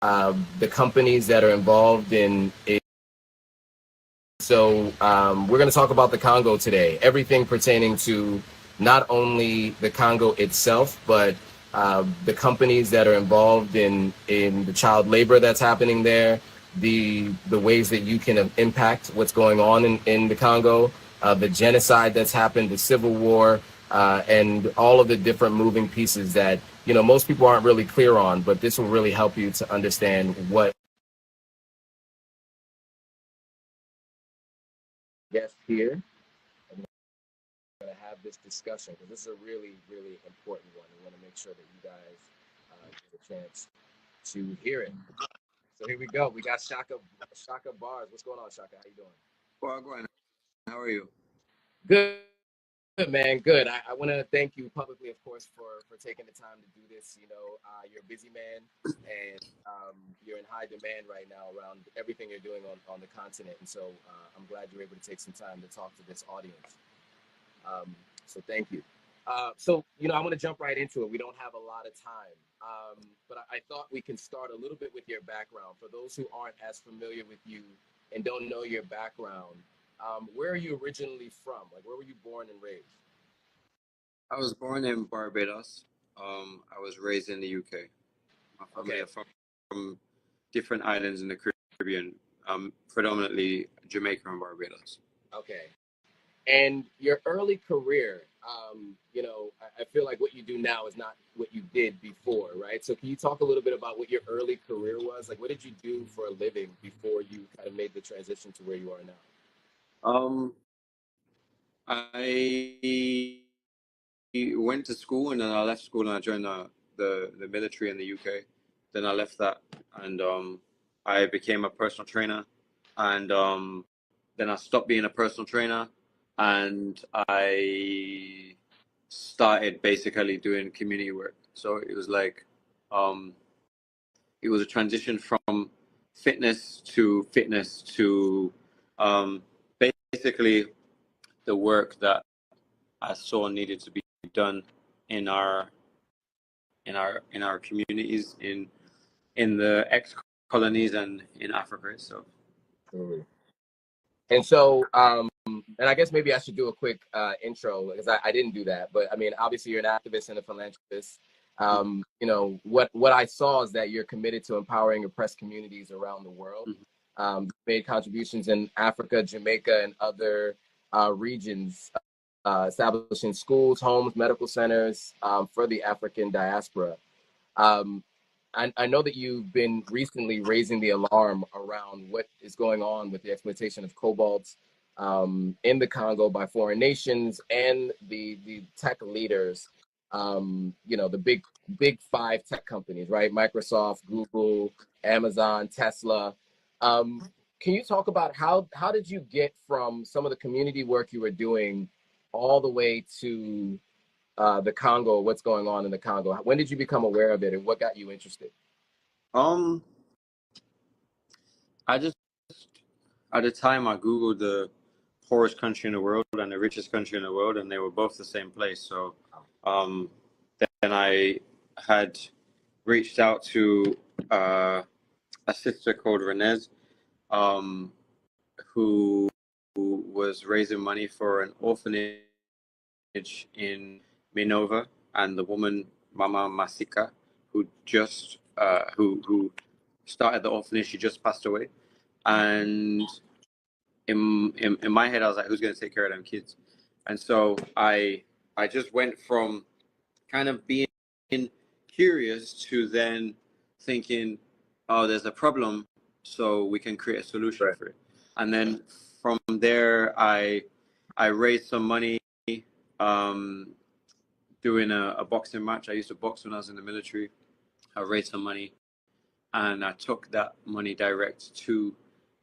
the companies that are involved in it. So we're going to talk about the Congo today, everything pertaining to not only the Congo itself, but the companies that are involved in the child labor that's happening there, the ways that you can impact what's going on in the Congo, the genocide that's happened, the civil war, and all of the different moving pieces that most people aren't really clear on. But this will really help you to understand what guest here. Going to have this discussion because this is a really, really important one. We want to make sure that you guys get a chance to hear it. So here we go. We got Chaka Bars. What's going on, Chaka? How you doing? Well, go on. How are you? Good. Good, man. Good. I want to thank you publicly, of course, for taking the time to do this. You're a busy man, and you're in high demand right now around everything you're doing on the continent. And so I'm glad you're able to take some time to talk to this audience. So thank you. I want to jump right into it. We don't have a lot of time, but I thought we can start a little bit with your background. For those who aren't as familiar with you and don't know your background, where are you originally from? Like, where were you born and raised? I was born in Barbados. I was raised in the UK. My family are from different islands in the Caribbean, predominantly Jamaica and Barbados. Okay. And your early career, I feel like what you do now is not what you did before, right? So can you talk a little bit about what your early career was? Like, what did you do for a living before you kind of made the transition to where you are now? I went to school and then I left school and I joined the military in the UK. Then I left that and I became a personal trainer. And then I stopped being a personal trainer and I started basically doing community work. So it was like, it was a transition from fitness to basically the work that I saw needed to be done in our communities in the ex colonies and in Africa itself. Mm. And so, and I guess maybe I should do a quick intro because I didn't do that. But I mean, obviously, you're an activist and a philanthropist. What I saw is that you're committed to empowering oppressed communities around the world. Made contributions in Africa, Jamaica, and other regions, establishing schools, homes, medical centers for the African diaspora. Um, I know that you've been recently raising the alarm around what is going on with the exploitation of cobalt in the Congo by foreign nations and the tech leaders, the big five tech companies, right? Microsoft, Google, Amazon, Tesla. Can you talk about how did you get from some of the community work you were doing all the way to the Congo, what's going on in the Congo? When did you become aware of it and what got you interested? I just at the time I googled the poorest country in the world and the richest country in the world, and they were both the same place. So then I had reached out to a sister called Renez, who was raising money for an orphanage in Minova, and the woman Mama Masika, who just who started the orphanage, she just passed away, and in my head I was like, who's going to take care of them kids? And so I just went from kind of being curious to then thinking, oh, there's a problem, so we can create a solution for it. And then from there, I raised some money doing a boxing match. I used to box when I was in the military. I raised some money, and I took that money direct to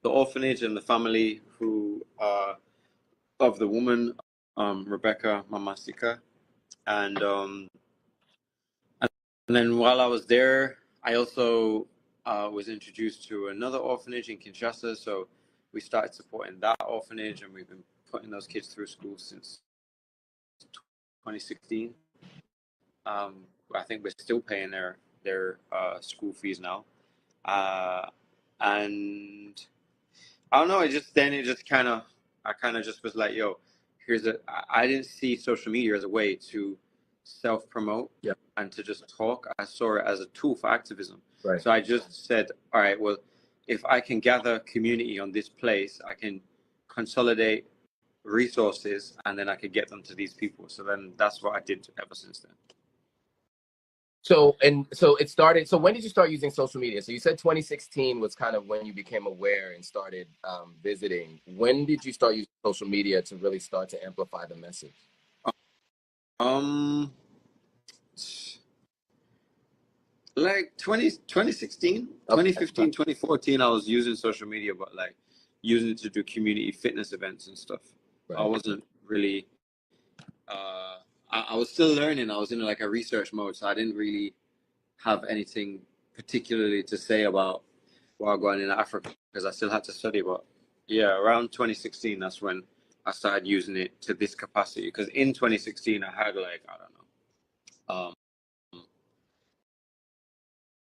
the orphanage and the family who of the woman, Rebecca Masika, and then while I was there, I also was introduced to another orphanage in Kinshasa. So we started supporting that orphanage, and we've been putting those kids through school since 2016. I think we're still paying their school fees now. And I don't know. I kind of just was like, yo, I didn't see social media as a way to self-promote and to just talk. I saw it as a tool for activism. Right. So I just said, all right, well, if I can gather community on this place, I can consolidate resources and then I could get them to these people. So then that's what I did ever since then. So it started. So when did you start using social media? So you said 2016 was kind of when you became aware and started visiting. When did you start using social media to really start to amplify the message? Like 2016, 2015, 2014, I was using social media, but like using it to do community fitness events and stuff. Right. I wasn't really, I was still learning. I was in like a research mode, so I didn't really have anything particularly to say about while going in Africa because I still had to study. But yeah, around 2016, that's when I started using it to this capacity. Because in 2016, I had like, I don't know,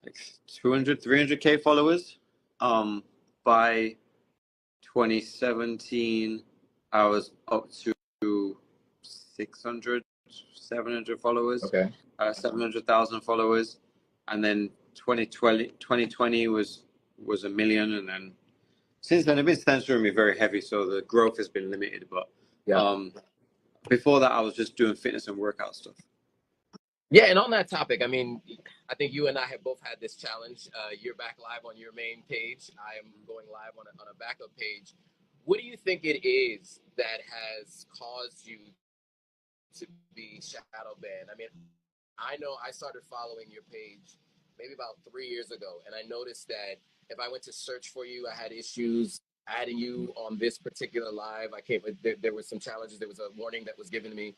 like 200, 300K followers. By 2017, I was up to 600, 700 followers. Okay. 700,000 followers. And then 2020 was a million. And then since then, they've been censoring me very heavy. So the growth has been limited. But before that, I was just doing fitness and workout stuff. Yeah, and on that topic, I mean, I think you and I have both had this challenge. You're back live on your main page. I am going live on a backup page. What do you think it is that has caused you to be shadow banned? I mean, I know I started following your page maybe about 3 years ago, and I noticed that if I went to search for you, I had issues adding you on this particular live. There was some challenges. There was a warning that was given to me.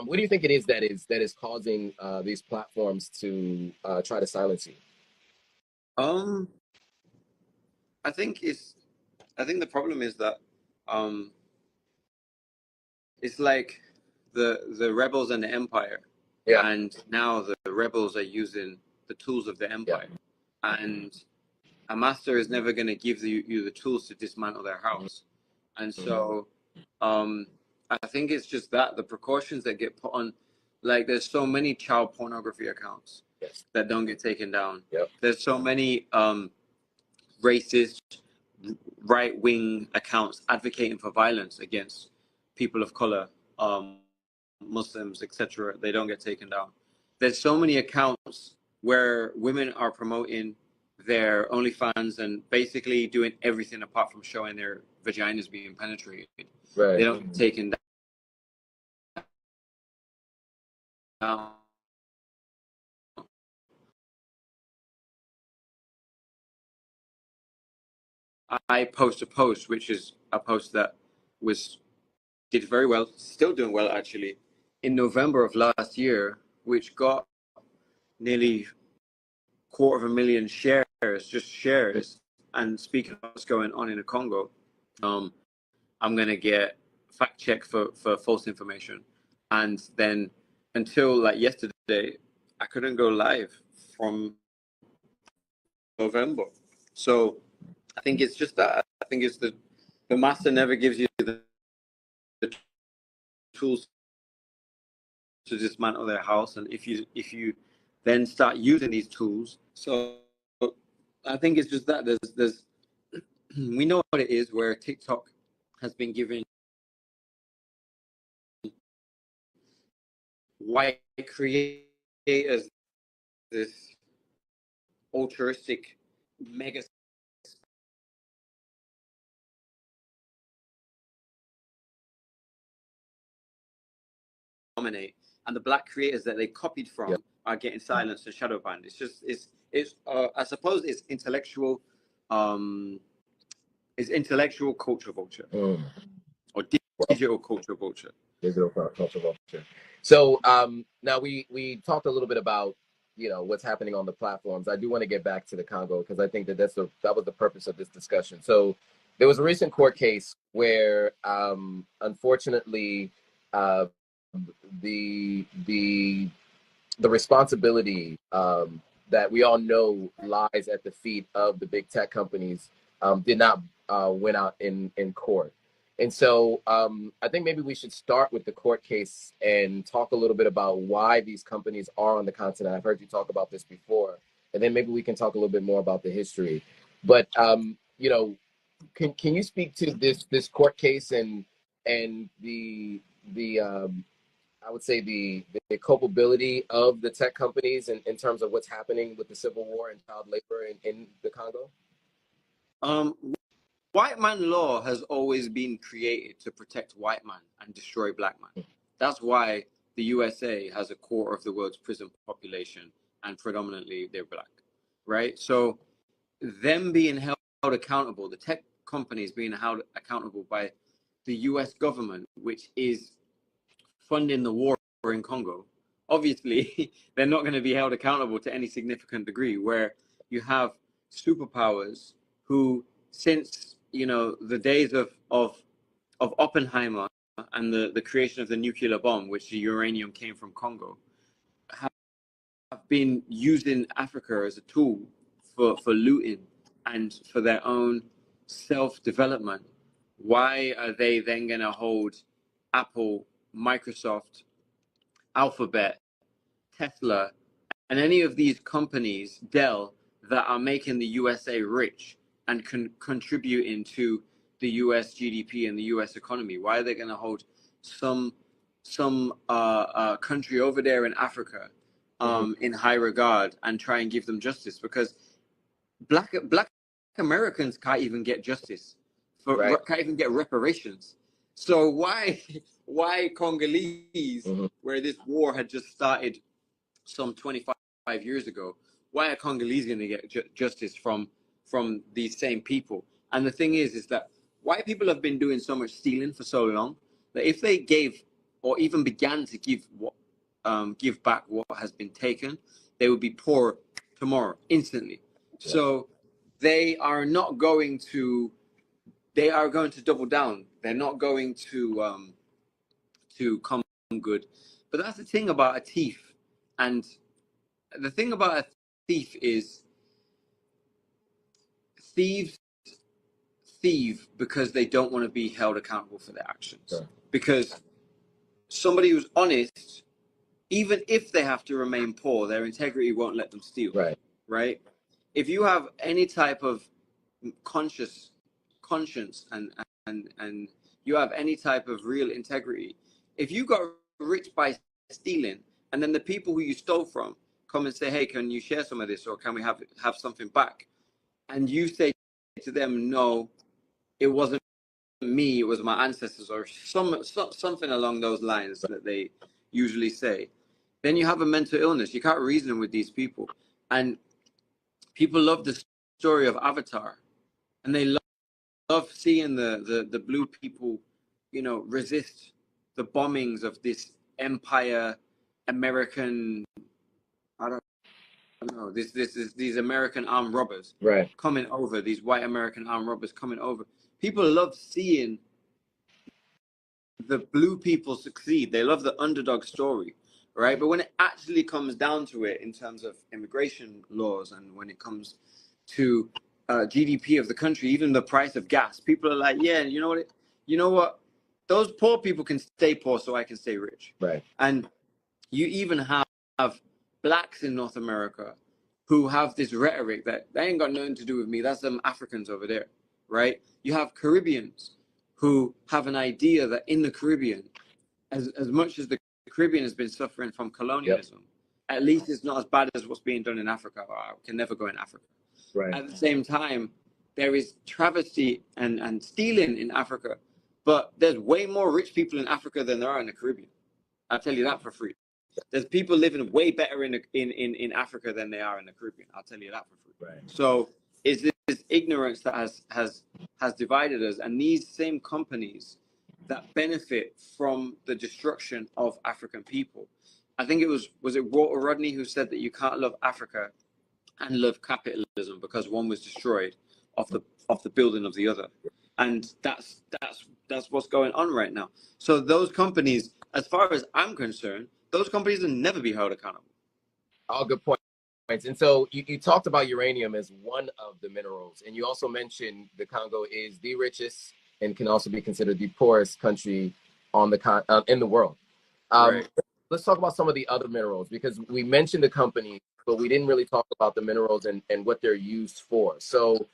What do you think it is that is causing these platforms to try to silence you? I think the problem is that it's like the rebels and the empire, and now the rebels are using the tools of the empire, and a master is never going to give you the tools to dismantle their house, and so I think it's just that the precautions that get put on, like there's so many child pornography accounts that don't get taken down. There's so many racist right-wing accounts advocating for violence against people of color, Muslims, etc. They don't get taken down. There's so many accounts where women are promoting their OnlyFans and basically doing everything apart from showing their vaginas being penetrated. Right. They don't get taken down. I post a post, which is a post that did very well, still doing well actually, in November of last year, which got nearly 250,000 shares, just shares. And speaking of what's going on in the Congo, I'm gonna get fact checked for false information, and then until like yesterday, I couldn't go live from November. So I think it's just that. I think it's the master never gives you the tools to dismantle their house, and if you then start using these tools, so I think it's just that there's we know what it is where TikTok has been giving white creators this altruistic mega dominate, and the black creators that they copied from are getting silenced and shadow banned. It's just it's I suppose it's intellectual culture vulture or digital culture vulture. Digital culture vulture. So now we talked a little bit about what's happening on the platforms. I do want to get back to the Congo because I think that that was the purpose of this discussion. So there was a recent court case where unfortunately the responsibility that we all know lies at the feet of the big tech companies did not win out in court. And so I think maybe we should start with the court case and talk a little bit about why these companies are on the continent. I've heard you talk about this before, and then maybe we can talk a little bit more about the history. But you know, can you speak to this court case and the I would say the culpability of the tech companies in terms of what's happening with the civil war and child labor in the Congo? White man law has always been created to protect white man and destroy black man. That's why the USA has a quarter of the world's prison population, and predominantly they're black, right? So them being held accountable, the tech companies being held accountable by the US government, which is funding the war in Congo, obviously they're not going to be held accountable to any significant degree, where you have superpowers who, since the days of Oppenheimer and the creation of the nuclear bomb, which the uranium came from Congo, have been using Africa as a tool for looting and for their own self-development. Why are they then going to hold Apple, Microsoft, Alphabet, Tesla, and any of these companies, Dell, that are making the USA rich and contributing to the US GDP and the US economy? Why are they going to hold some country over there in Africa in high regard and try and give them justice? Because black Americans can't even get justice, can't even get reparations. So why Congolese, where this war had just started some 25 years ago, why are Congolese going to get justice from these same people? And the thing is that white people have been doing so much stealing for so long that if they gave or even began to give back what has been taken, they would be poor tomorrow, instantly. Yeah. So they are going to double down. They're not going to come good. But that's the thing about a thief. And the thing about a thief is thieves thieve because they don't want to be held accountable for their actions. Sure. Because somebody who's honest, even if they have to remain poor, their integrity won't let them steal. Right? If you have any type of conscience and you have any type of real integrity, if you got rich by stealing, and then the people who you stole from come and say, hey, can you share some of this, or can we have something back? And you say to them, no, it wasn't me, it was my ancestors, or something along those lines that they usually say, then you have a mental illness. You can't reason with these people. And people love the story of Avatar, and they love seeing the blue people, resist the bombings of this empire American, I don't know, these American armed robbers coming over, these white American armed robbers coming over. People love seeing the blue people succeed. They love the underdog story, right? But when it actually comes down to it, in terms of immigration laws, and when it comes to GDP of the country, even the price of gas, people are like, yeah, you know what? Those poor people can stay poor so I can stay rich. Right. And you even have blacks in North America who have this rhetoric that they ain't got nothing to do with me. That's them Africans over there, right? You have Caribbeans who have an idea that in the Caribbean, as much as the Caribbean has been suffering from colonialism, at least it's not as bad as what's being done in Africa, or I can never go in Africa. Right. At the same time, there is travesty and stealing in Africa, but there's way more rich people in Africa than there are in the Caribbean. I'll tell you that for free. There's people living way better in Africa than they are in the Caribbean. I'll tell you that for free. Right. So it's this ignorance that has divided us, and these same companies that benefit from the destruction of African people. I think it was it Walter Rodney who said that you can't love Africa and love capitalism because one was destroyed off the building of the other. And that's what's going on right now. So those companies, as far as I'm concerned, those companies will never be held accountable. All good points. points. And so you talked about uranium as one of the minerals, and you also mentioned the Congo is the richest and can also be considered the poorest country on the in the world. Right. Let's talk about some of the other minerals, because we mentioned the company, but we didn't really talk about the minerals and what they're used for. So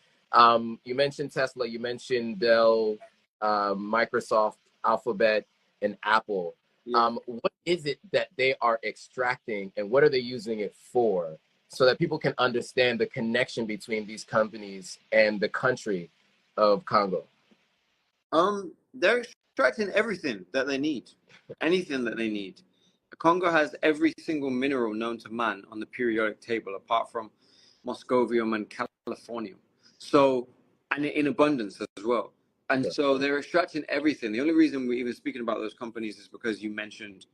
you mentioned Tesla, you mentioned Dell, Microsoft, Alphabet, and Apple. Yeah. What is it that they are extracting, and what are they using it for, so that people can understand the connection between these companies and the country of Congo? They're extracting everything that they need, anything that they need. Congo has every single mineral known to man on the periodic table, apart from moscovium and californium. So, and in abundance as well. And Yeah. so they're extracting everything. The only reason we're even speaking about those companies is because you mentioned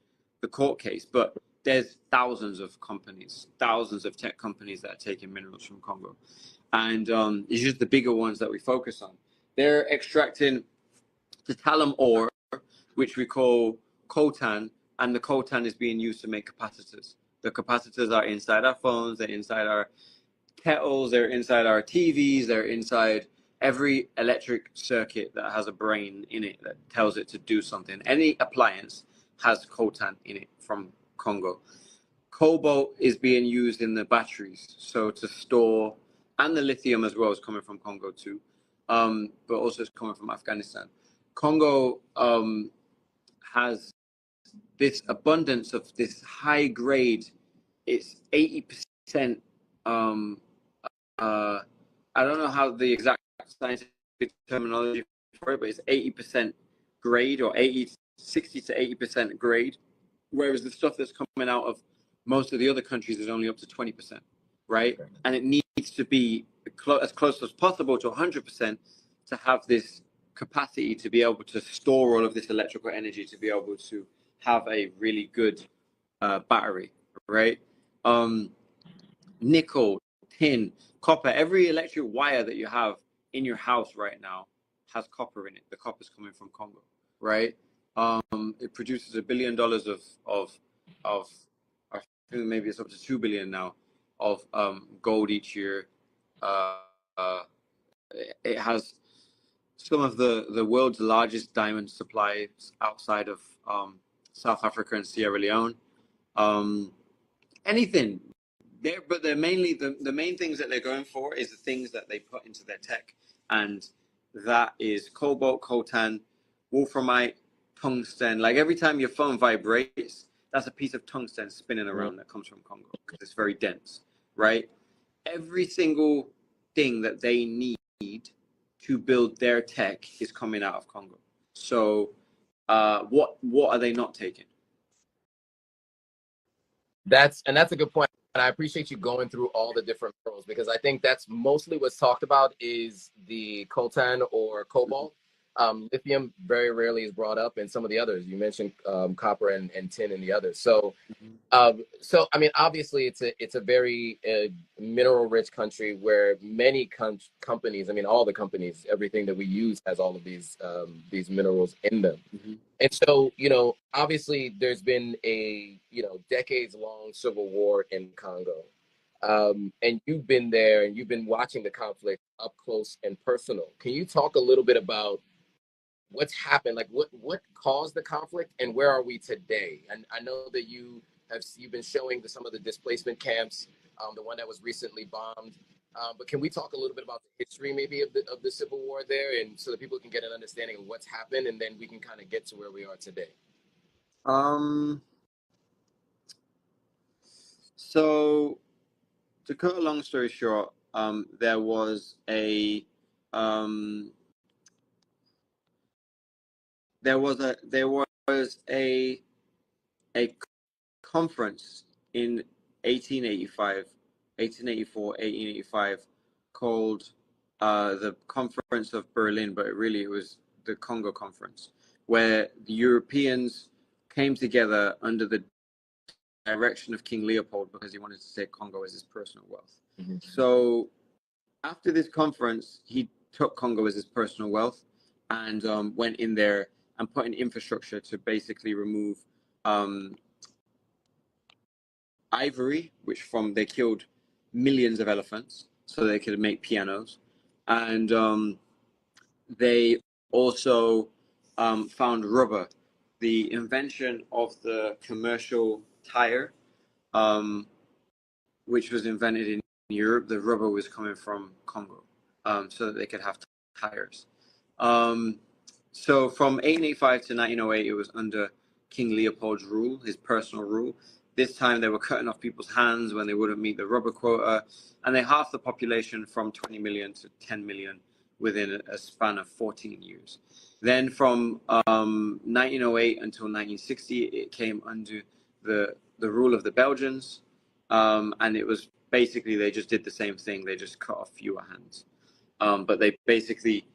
the court case, but there's thousands of companies, thousands of tech companies that are taking minerals from Congo. And it's just the bigger ones that we focus on. They're extracting the talum ore, which we call coltan, and the coltan is being used to make capacitors. The capacitors are inside our phones, they're inside our kettles, they're inside our TVs, they're inside every electric circuit that has a brain in it that tells it to do something. Any appliance has coltan in it from Congo. Cobalt is being used in the batteries, so to store, and the lithium as well is coming from Congo too, but also it's coming from Afghanistan. Congo has this abundance of this high grade. It's 80%. I don't know how the exact scientific terminology for it, but it's 80% grade, or 60 to 80% grade, whereas the stuff that's coming out of most of the other countries is only up to 20%, right? Okay. And it needs to be as close as possible to 100% to have this capacity to be able to store all of this electrical energy, to be able to have a really good battery, right? Nickel, tin, copper, every electric wire that you have in your house right now has copper in it. The copper's coming from Congo, right? It produces $1 billion of I think maybe it's up to 2 billion now of gold each year. It has some of the world's largest diamond supplies outside of South Africa and Sierra Leone. Anything. But they're mainly the main things that they're going for is the things that they put into their tech, and that is cobalt, coltan, wolframite, tungsten. Like every time your phone vibrates, that's a piece of tungsten spinning around that comes from Congo because it's very dense, right? Every single thing that they need to build their tech is coming out of Congo. So, what are they not taking? That's a good point. And I appreciate you going through all the different minerals, because I think that's mostly what's talked about is the coltan or cobalt. Lithium very rarely is brought up, and some of the others you mentioned, copper and tin and the others. So, so I mean, obviously, it's a very mineral rich country where many companies, I mean, all the companies, everything that we use has all of these minerals in them. And so, you know, obviously, there's been a decades long civil war in Congo. And you've been there and you've been watching the conflict up close and personal. Can you talk a little bit about what's happened? Like what caused the conflict and where are we today? And I know that you've been showing some of the displacement camps, the one that was recently bombed. But can we talk a little bit about the history maybe of the civil war there, and so that people can get an understanding of what's happened, and then we can kind of get to where we are today? So to cut a long story short, there was a conference in 1884, 1885, called the Conference of Berlin, but it was the Congo Conference, where the Europeans came together under the direction of King Leopold because he wanted to take Congo as his personal wealth. So after this conference, he took Congo as his personal wealth and went in there and put in infrastructure to basically remove ivory, which they killed millions of elephants so they could make pianos. And they also found rubber. The invention of the commercial tire, which was invented in Europe, the rubber was coming from Congo, so that they could have tires. So from 1885 to 1908, it was under King Leopold's rule, his personal rule. This time they were cutting off people's hands when they wouldn't meet the rubber quota, and they halved the population from 20 million to 10 million within a span of 14 years. Then from 1908 until 1960, it came under the rule of the Belgians, and it was basically, they just did the same thing. They just cut off fewer hands. But they basically,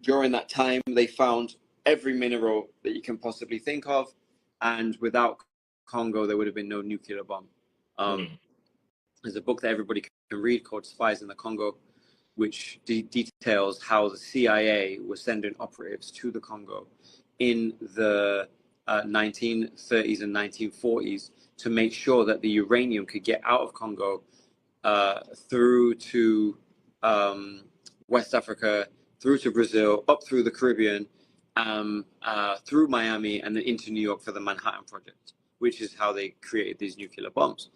during that time, they found every mineral that you can possibly think of, and without Congo, there would have been no nuclear bomb. There's a book that everybody can read called Spies in the Congo, which details how the CIA was sending operatives to the Congo in the 1930s and 1940s to make sure that the uranium could get out of Congo through to West Africa, through to Brazil, up through the Caribbean, through Miami, and then into New York for the Manhattan Project, which is how they created these nuclear bombs.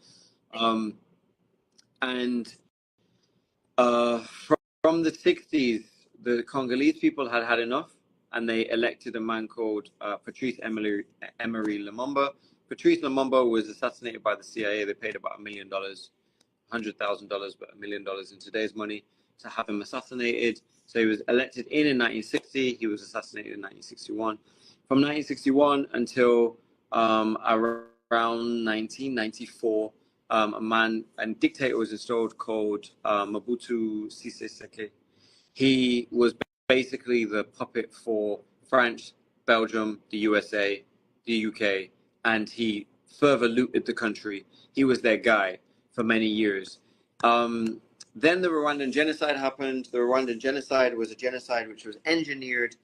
From the 60s, the Congolese people had had enough, and they elected a man called Patrice Emery Lumumba. Patrice Lumumba was assassinated by the CIA. They paid about $1 million, $100,000, but $1 million in today's money, to have him assassinated. So he was elected in 1960. He was assassinated in 1961. From 1961 until around 1994, a dictator was installed called Mobutu Sese Seko. He was basically the puppet for France, Belgium, the USA, the UK, and he further looted the country. He was their guy for many years. Then the Rwandan genocide happened. The Rwandan genocide was a genocide which was engineered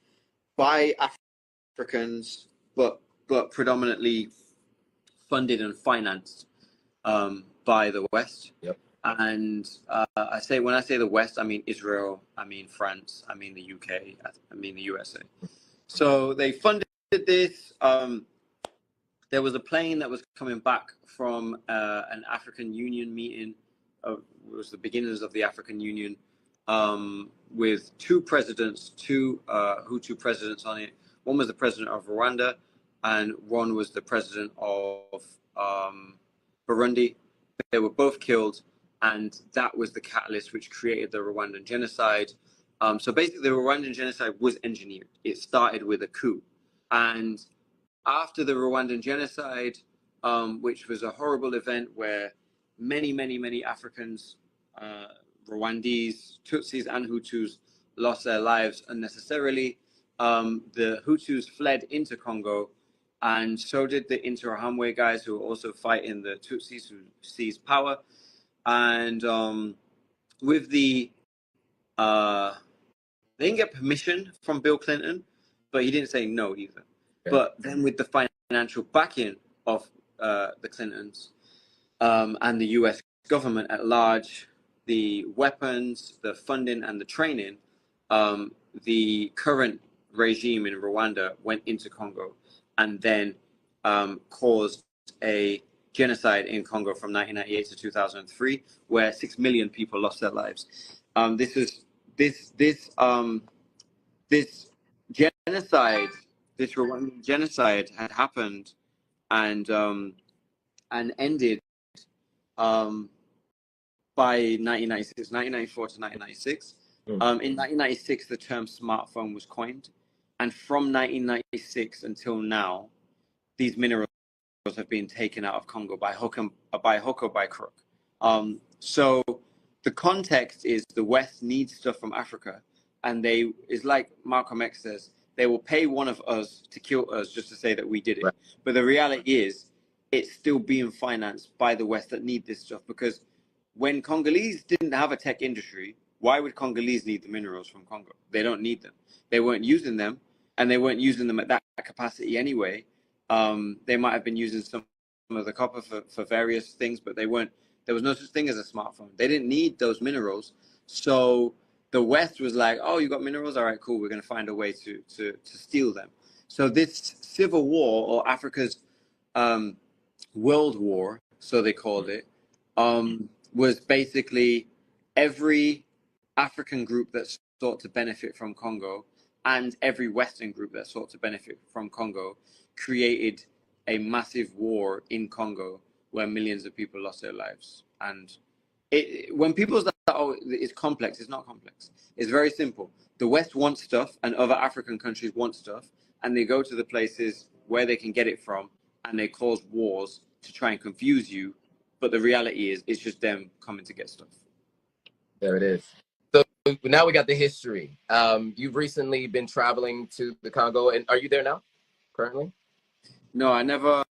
by Africans, but predominantly funded and financed by the West. Yep. And when I say the West, I mean Israel, I mean France, I mean the UK, I mean the USA. So they funded this. There was a plane that was coming back from an African Union meeting. It was the beginnings of the African Union, with two Hutu presidents on it. One was the president of Rwanda, and one was the president of Burundi. They were both killed, and that was the catalyst which created the Rwandan genocide. So basically, the Rwandan genocide was engineered. It started with a coup. And after the Rwandan genocide, which was a horrible event where many Africans, Rwandese, Tutsis, and Hutus lost their lives unnecessarily, the Hutus fled into Congo, and so did the Interahamwe guys, who were also fighting the Tutsis who seized power. And with the they didn't get permission from Bill Clinton, but he didn't say no either. Okay. But then with the financial backing of the Clintons and the US government at large, the weapons, the funding, and the training, the current regime in Rwanda went into Congo and then caused a genocide in Congo from 1998 to 2003, where 6 million people lost their lives. This genocide, this Rwandan genocide, had happened and ended by 1996, 1994 to 1996. In 1996, the term smartphone was coined, and from 1996 until now, these minerals have been taken out of Congo by hook or by crook. So the context is the West needs stuff from Africa, and it's like Malcolm X says, they will pay one of us to kill us just to say that we did it. Right. But the reality is, it's still being financed by the West that need this stuff, because when Congolese didn't have a tech industry, why would Congolese need the minerals from Congo? They don't need them. They weren't using them, and they weren't using them at that capacity anyway. They might have been using some of the copper for various things, but they weren't There was no such thing as a smartphone. They didn't need those minerals. So the West was like, oh, you got minerals? All right, cool. We're going to find a way to steal them. So this civil war, or Africa's world war, so they called it, was basically every African group that sought to benefit from Congo and every Western group that sought to benefit from Congo created a massive war in Congo where millions of people lost their lives. And when people say, oh, it's complex, it's not complex. It's very simple. The West wants stuff and other African countries want stuff, and they go to the places where they can get it from, and they cause wars to try and confuse you. But the reality is, it's just them coming to get stuff. There it is. So now we got the history. You've recently been traveling to the Congo, and are you there now, currently? No, I never.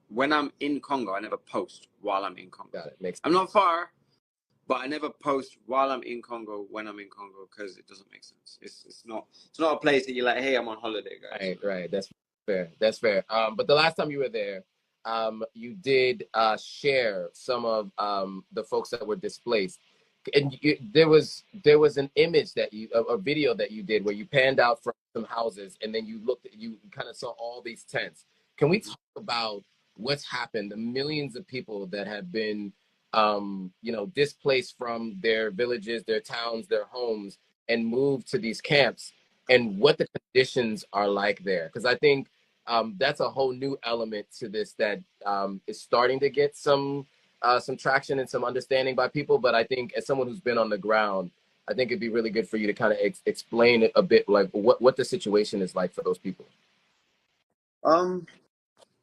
When I'm in Congo, I never post while I'm in Congo. Got it. Makes sense. I'm not far, but I never post while I'm in Congo when I'm in Congo because it doesn't make sense. It's not a place that you're like, hey, I'm on holiday, guys. Right. That's fair. That's fair. But the last time you were there, you did share some of the folks that were displaced, and there was an image that a video that you did where you panned out from some houses, and then you kind of saw all these tents. Can we talk about what's happened? The millions of people that have been displaced from their villages, their towns, their homes, and moved to these camps, and what the conditions are like there. Because I think that's a whole new element to this that is starting to get some traction and some understanding by people. But I think as someone who's been on the ground, I think it'd be really good for you to kind of explain it a bit, like what the situation is like for those people.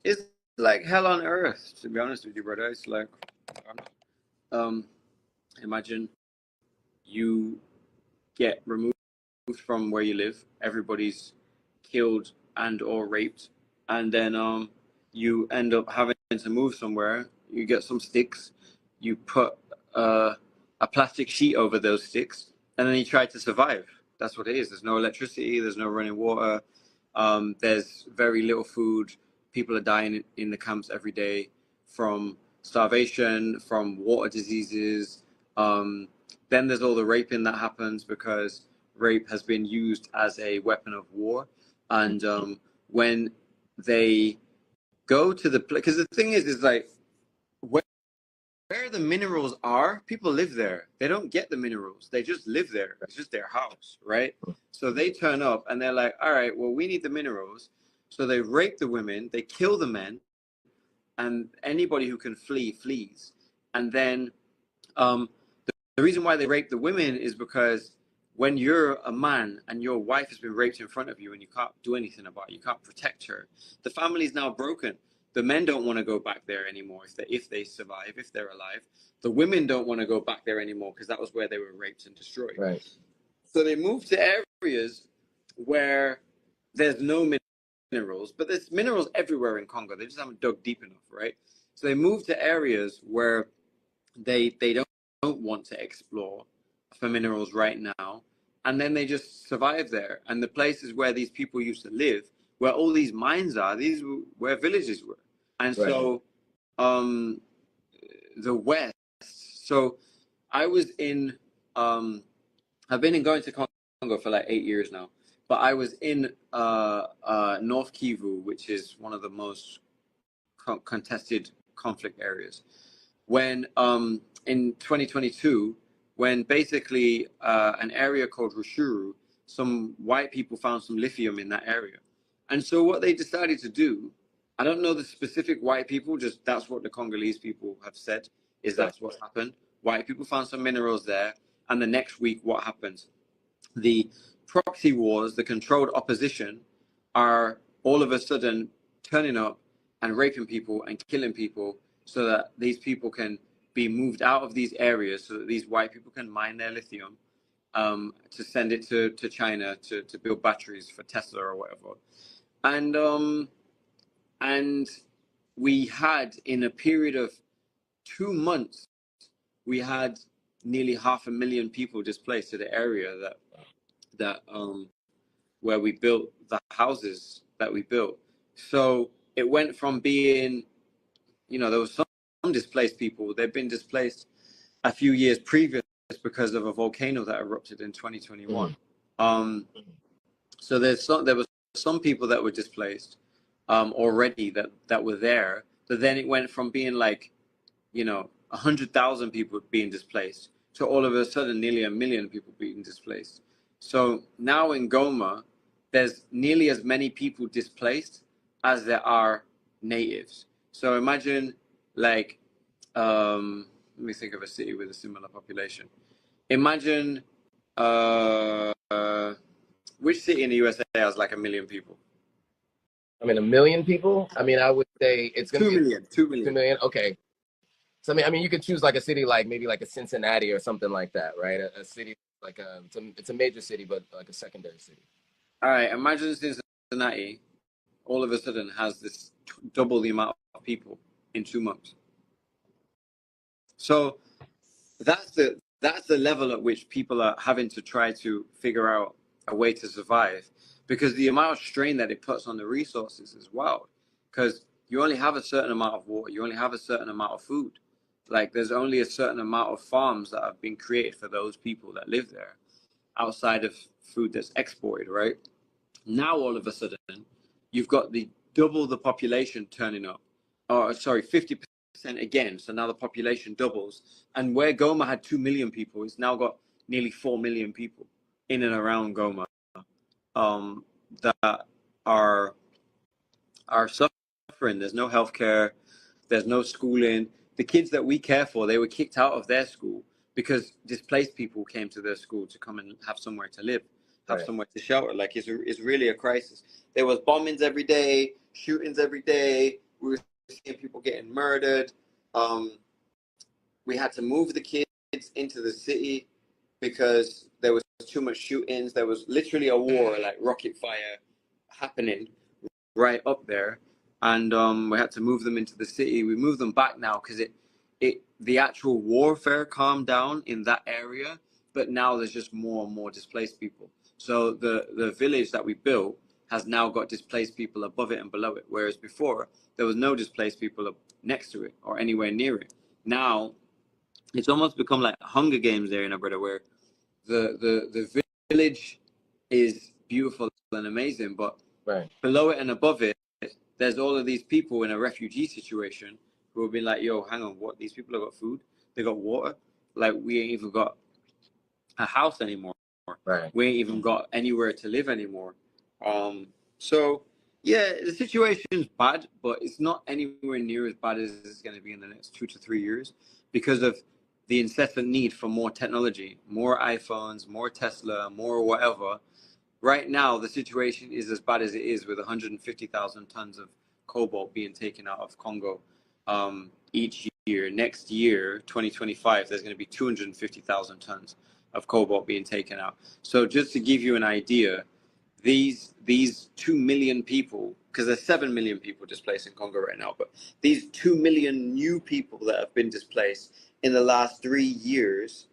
It's like hell on earth, to be honest with you, brother. It's like, imagine you get removed from where you live, everybody's killed and or raped, and then you end up having to move somewhere. You get some sticks, you put a plastic sheet over those sticks, and then you try to survive. That's what it is. There's no electricity, there's no running water, there's very little food. People are dying in the camps every day from starvation, from water diseases. Then there's all the raping that happens because rape has been used as a weapon of war. And when they go to the place, because the thing is like, where the minerals are, people live there. They don't get the minerals. They just live there. It's just their house, right? So they turn up and they're like, all right, well, we need the minerals. So they rape the women, they kill the men, and anybody who can flee, flees. And then the reason why they rape the women is because when you're a man and your wife has been raped in front of you and you can't do anything about it, you can't protect her, the family's now broken. The men don't want to go back there anymore if they survive, if they're alive. The women don't want to go back there anymore because that was where they were raped and destroyed. Right. So they move to areas where there's no minerals, but there's minerals everywhere in Congo. They just haven't dug deep enough, right? So they move to areas where they don't want to explore for minerals right now, and then they just survive there. And the places where these people used to live, where all these mines are, these were where villages were. And right. So the West, so I was in I've been going to Congo for like 8 years now, but I was in North Kivu, which is one of the most contested conflict areas, when in 2022, when basically an area called Rushuru, some white people found some lithium in that area. And so what they decided to do, I don't know the specific white people, just that's what the Congolese people have said, is that's what happened. White people found some minerals there, and the next week what happens? The proxy wars, the controlled opposition, are all of a sudden turning up and raping people and killing people so that these people can be moved out of these areas so that these white people can mine their lithium to send it to China to build batteries for Tesla or whatever. And we had, in a period of 2 months, we had nearly 500,000 people displaced to the area that where we built the houses that we built. So it went from being, there was some displaced people. They've been displaced a few years previous because of a volcano that erupted in 2021. So there was some people that were displaced already that were there, but then it went from being like, 100,000 people being displaced to all of a sudden nearly 1 million people being displaced. So now in Goma, there's nearly as many people displaced as there are natives. So imagine let me think of a city with a similar population. Imagine which city in the USA has like 1 million people? I mean, 1 million people? I mean, I would say it's going to be 2 million. 2 million. 2 million? Okay. So, I mean, you could choose like a city like maybe like a Cincinnati or something like that, right? A city like it's a major city, but like a secondary city. All right. Imagine Cincinnati all of a sudden has this double the amount of people in 2 months. So that's the level at which people are having to try to figure out a way to survive, because the amount of strain that it puts on the resources is wild, because you only have a certain amount of water, you only have a certain amount of food. Like there's only a certain amount of farms that have been created for those people that live there outside of food that's exported, right? Now all of a sudden you've got the double the population turning up, or sorry, 50% again. So now the population doubles, and where Goma had 2 million people, it's now got nearly 4 million people in and around Goma that are suffering. There's no healthcare, there's no schooling. The kids that we care for, they were kicked out of their school because displaced people came to their school to come and have somewhere to live, have somewhere to shelter. Like it's really a crisis. There was bombings every day, shootings every day. We were seeing people getting murdered. We had to move the kids into the city because there was too much shootings. There was literally a war, like rocket fire, happening right up there, and we had to move them into the city. We moved them back now because the actual warfare calmed down in that area, but now there's just more and more displaced people. So the village that we built has now got displaced people above it and below it, whereas before there was no displaced people up next to it or anywhere near it. Now it's almost become like Hunger Games there, brother, where the village is beautiful and amazing, but below it and above it, there's all of these people in a refugee situation who have been like, yo, hang on, what? These people have got food, they got water, like we ain't even got a house anymore. We ain't even got anywhere to live anymore. So yeah, the situation's bad, but it's not anywhere near as bad as it's going to be in the next 2 to 3 years because of the incessant need for more technology, more iPhones, more Tesla, more whatever. Right now, the situation is as bad as it is, with 150,000 tons of cobalt being taken out of Congo each year. Next year, 2025, there's going to be 250,000 tons of cobalt being taken out. So just to give you an idea, these 2 million people, because there's 7 million people displaced in Congo right now, but these 2 million new people that have been displaced in the last 3 years,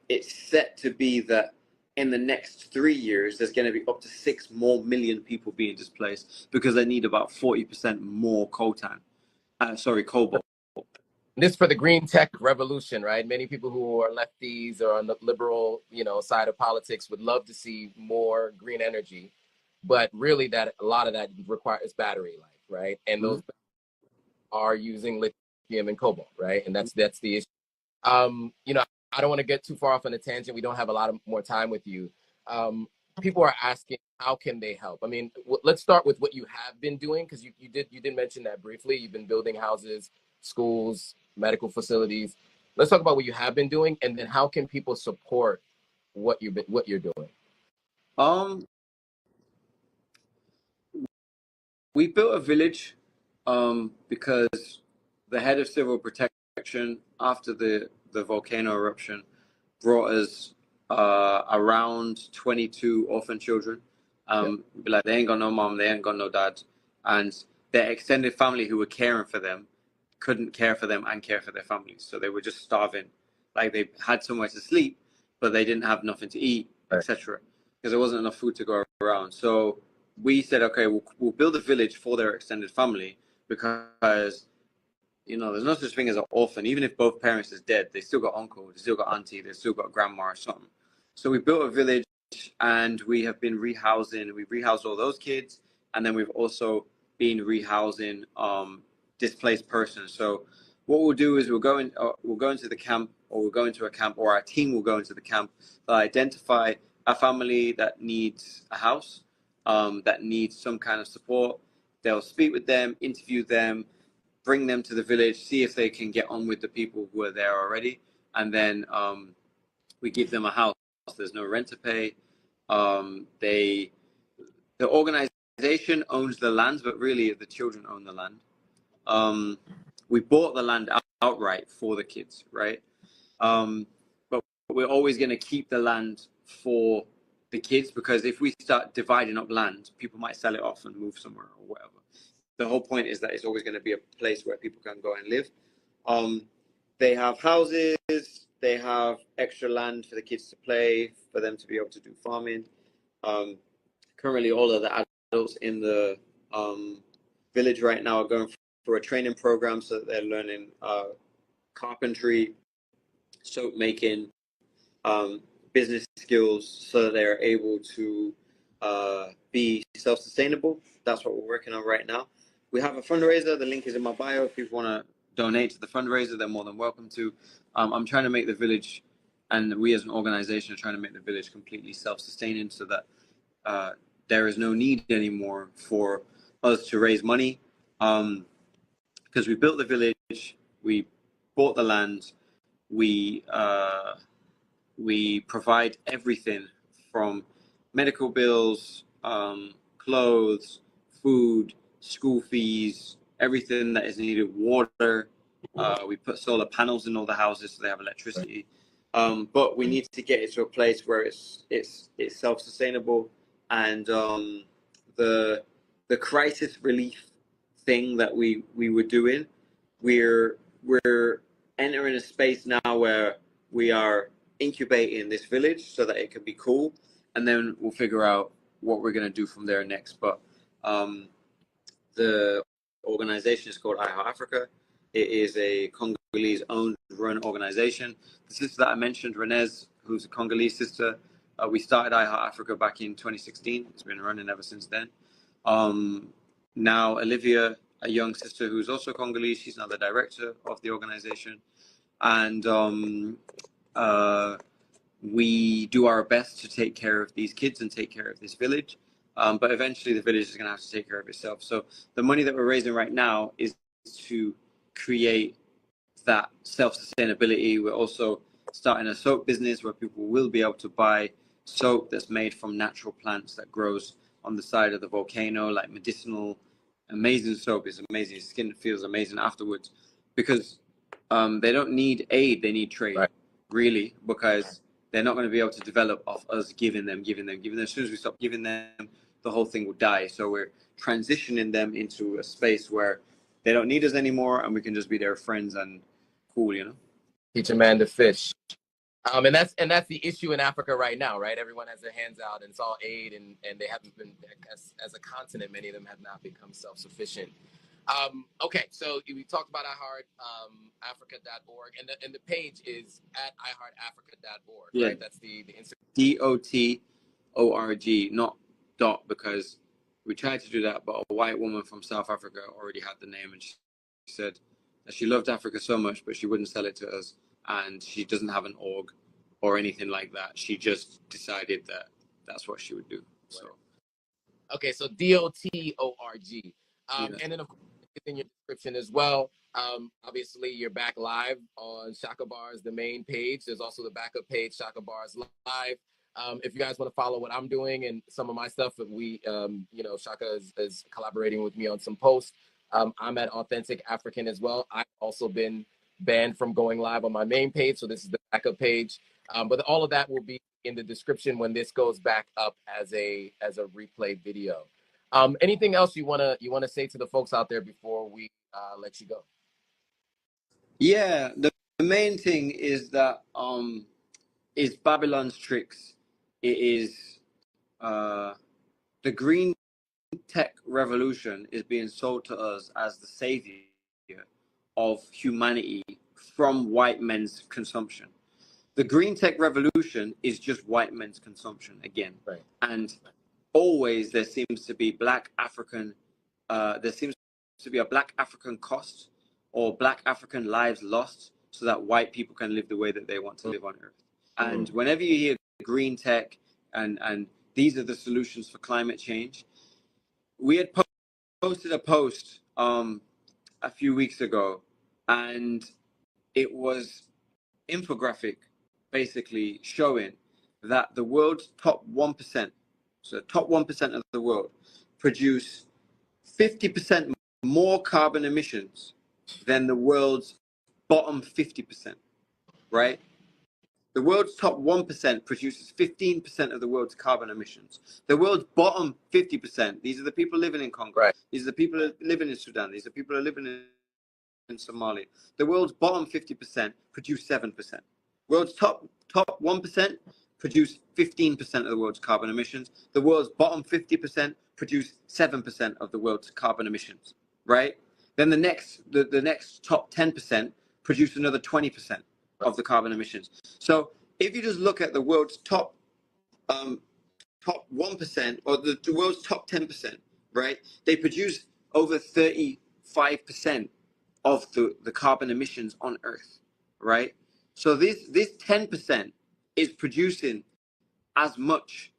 it's set to be that in the next 3 years, there's going to be up to 6 more million people being displaced because they need about 40% more Coltan. Cobalt. This for the green tech revolution, right? Many people who are lefties or on the liberal, side of politics would love to see more green energy, but really that a lot of that requires battery life, right? And those are using lithium and cobalt, right? And that's the issue. I don't want to get too far off on a tangent. We don't have a lot of more time with you. People are asking, how can they help? I mean, let's start with what you have been doing, because you did mention that briefly. You've been building houses, schools, medical facilities. Let's talk about what you have been doing, and then how can people support what you're doing? We built a village because the head of civil protection after the volcano eruption brought us around 22 orphan children. Like they ain't got no mom, they ain't got no dad, and their extended family who were caring for them couldn't care for them and care for their families, so they were just starving. Like they had somewhere to sleep, but they didn't have nothing to eat, etc., because there wasn't enough food to go around. So we said, okay, we'll build a village for their extended family, because you know, there's no such thing as an orphan. Even if both parents is dead, they still got uncle, they still got auntie, they still got grandma or something. So we built a village, and we have been rehousing. We've rehoused all those kids, and then we've also been rehousing displaced persons. So what we'll do is we'll go into the camp, or we'll go into a camp, or our team will go into the camp. They'll identify a family that needs a house, that needs some kind of support. They'll speak with them, interview them, bring them to the village, see if they can get on with the people who are there already, and then we give them a house. There's no rent to pay. The organization owns the land, but really the children own the land. We bought the land outright for the kids, right? But we're always going to keep the land for the kids, because if we start dividing up land, people might sell it off and move somewhere or whatever. The whole point is that it's always going to be a place where people can go and live. They have houses, they have extra land for the kids to play, for them to be able to do farming. Currently, all of the adults in the village right now are going for a training program, so that they're learning carpentry, soap making, business skills, so that they are able to be self-sustainable. That's what we're working on right now. We have a fundraiser. The link is in my bio. If people want to donate to the fundraiser, they're more than welcome to. I'm trying to make the village, and we as an organization are trying to make the village completely self-sustaining, so that there is no need anymore for us to raise money, because we built the village, we bought the land, we provide everything from medical bills, clothes, food, school fees, everything that is needed, water. We put solar panels in all the houses so they have electricity. But we need to get it to a place where it's self-sustainable, and the crisis relief thing that we were doing, we're entering a space now where we are incubating this village so that it can be cool, and then we'll figure out what we're going to do from there next. But the organization is called iHeart Africa. It is a Congolese owned run organization. The sister that I mentioned, Renez, who's a Congolese sister, we started iHeart Africa back in 2016. It's been running ever since then. Now Olivia, a young sister who's also Congolese, she's now the director of the organization. And we do our best to take care of these kids and take care of this village. But eventually the village is going to have to take care of itself. So the money that we're raising right now is to create that self-sustainability. We're also starting a soap business where people will be able to buy soap that's made from natural plants that grows on the side of the volcano, like medicinal, amazing soap. Is amazing. Your skin feels amazing afterwards, because they don't need aid, they need trade, right? Really, because they're not going to be able to develop off us giving them. As soon as we stop giving them, the whole thing will die. So we're transitioning them into a space where they don't need us anymore, and we can just be their friends and cool, you know. Teach a man to fish. And that's the issue in Africa right now, right? Everyone has their hands out, and it's all aid, and they haven't been, as a continent, many of them have not become self-sufficient. Okay, so we talked about iHeartAfrica.org, and the page is at iHeartAfrica.org, yeah, right? That's the Instagram. DOTORG, not dot, because we tried to do that, but a white woman from South Africa already had the name, and she said that she loved Africa so much, but she wouldn't sell it to us, and she doesn't have an org or anything like that. She just decided that that's what she would do. So, okay, so DOTORG, yeah. And then of course it's in your description as well. Obviously you're back live on Chaka Bars, the main page. There's also the backup page, Chaka Bars Live. If you guys want to follow what I'm doing and some of my stuff, we, Chaka is collaborating with me on some posts. I'm at Authentic African as well. I've also been banned from going live on my main page, so this is the backup page. But all of that will be in the description when this goes back up as a replay video. Anything else you wanna say to the folks out there before we let you go? Yeah, the main thing is that is Babylon's tricks. It is the green tech revolution is being sold to us as the savior of humanity from white men's consumption. The green tech revolution is just white men's consumption again. Right. And always there seems to be black African, there seems to be a black African cost or black African lives lost so that white people can live the way that they want to live on earth. And whenever you hear green tech and these are the solutions for climate change, we had posted a post a few weeks ago, and it was infographic basically showing that the world's top 1%, so top 1% of the world, produce 50% more carbon emissions than the world's bottom 50%, right? The world's top 1% produces 15% of the world's carbon emissions. The world's bottom 50%, these are the people living in Congo. Right. These are the people living in Sudan. These are the people living in Somalia. The world's bottom 50% produce 7%. World's top 1% produce 15% of the world's carbon emissions. The world's bottom 50% produce 7% of the world's carbon emissions, right? Then the next top 10% produce another 20% of the carbon emissions. So if you just look at the world's top 1% or the world's top 10%, right? They produce over 35% of the carbon emissions on Earth, right? So this 10% is producing as much.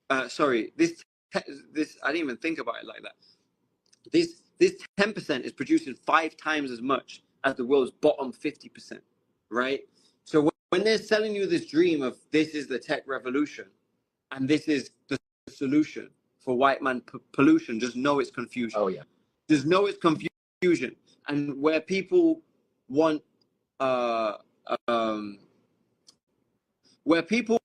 This I didn't even think about it like that. This 10% is producing 5 times as much as the world's bottom 50%, right? So when they're selling you this dream of this is the tech revolution and this is the solution for white man pollution, just know it's confusion. Oh yeah. Just know it's confusion. And where people want where people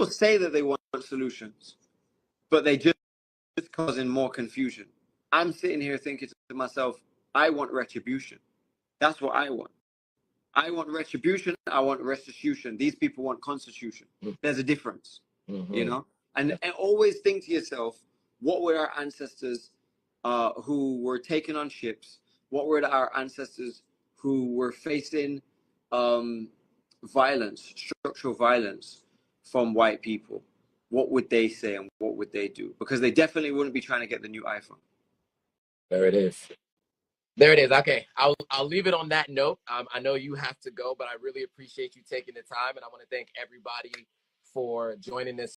say that they want solutions, but they just causing more confusion. I'm sitting here thinking to myself, I want retribution. That's what I want. I want retribution. I want restitution. These people want constitution. There's a difference, you know? And always think to yourself, what were our ancestors who were taken on ships? What were our ancestors who were facing violence, structural violence from white people? What would they say and what would they do? Because they definitely wouldn't be trying to get the new iPhone. There it is. There it is. Okay, I'll leave it on that note. I know you have to go, but I really appreciate you taking the time, and I want to thank everybody for joining this